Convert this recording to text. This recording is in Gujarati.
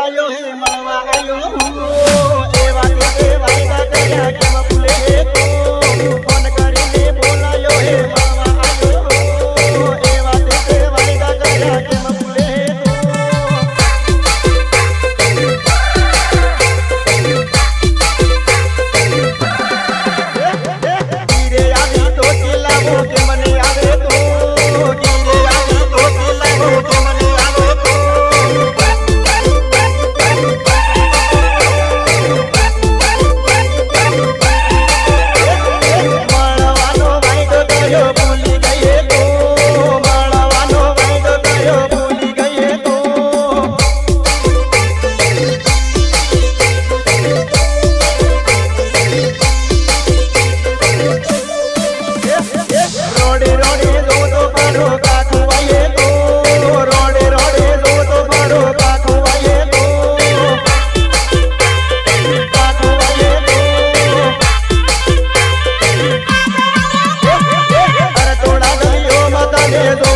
બોલાયો હે મળવા આવ્યો એ વાતે વાયદા કર્યા કેમ ભૂલે તો ફોન કરીને બોલાયો હે મળવા આવ્યો એ વાતે વાયદા કર્યા કેમ ભૂલે Yeah.